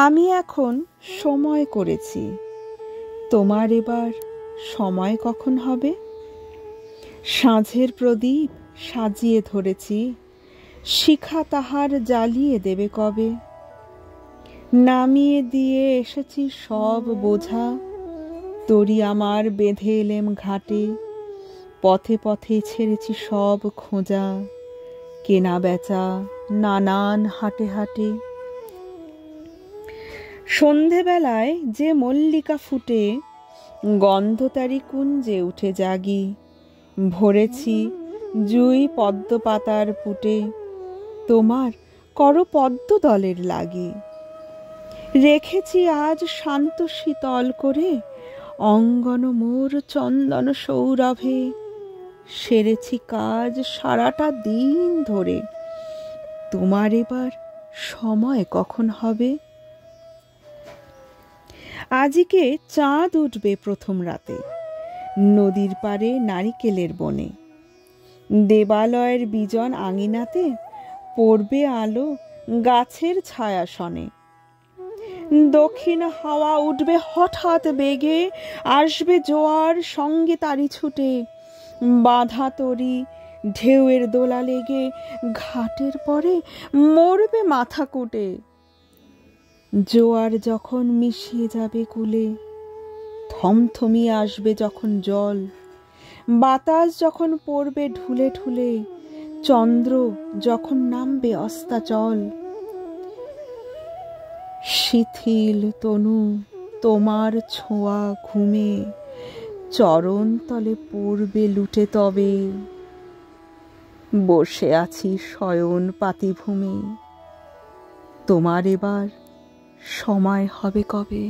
আমি এখন সময় করেছি, তোমার এবার সময় কখন হবে? সাঁঝের প্রদীপ সাজিয়ে ধরেছি, শিখা তাহার জ্বালিয়ে দেবে কবে? নামিয়ে দিয়ে এসেছি সব বোঝা, তরি আমার বেঁধে এলেম ঘাটে। পথে পথে ছেড়েছি সব খোঁজা, কেনা বেচা নানান হাটে হাটে। সন্ধেবেলায় যে মল্লিকা ফুটে, গন্ধ তারি কুঞ্জে উঠে জাগি। ভরেছি জুই পদ্ম পাতার পুটে, তোমার কর পদ্ম দলের লাগি। রেখেছি আজ শান্ত শীতল করে, অঙ্গন মোর চন্দন সৌরভে। সেরেছি কাজ সারাটা দিন ধরে, তোমার এবার সময় কখন হবে? আজকে চাঁদ উঠবে প্রথম রাতে, নদীর পাড়ে নারিকেলের বনে। দেবালয়ের বিজন আঙিনাতে পড়বে আলো গাছের ছায়াসনে। দক্ষিণ হাওয়া উঠবে হঠাৎ বেগে, আসবে জোয়ার সঙ্গে তারি ছুটে। বাঁধা তরি ঢেউয়ের দোলা লেগে, ঘাটের পরে মরবে মাথা কুটে। জোয়ার যখন মিশিয়ে যাবে কূলে, থমথমিয়ে আসবে যখন জল। বাতাস যখন পড়বে ঢুলে ঢুলে, চন্দ্র যখন নামবে অস্তাচল। শিথিল তনু তোমার ছোঁয়া ঘুমে, চরণ তলে পড়বে লুটে তবে। বসে আছি শয়ন পাতিভূমে, তোমার এবার সময় হবে কবে?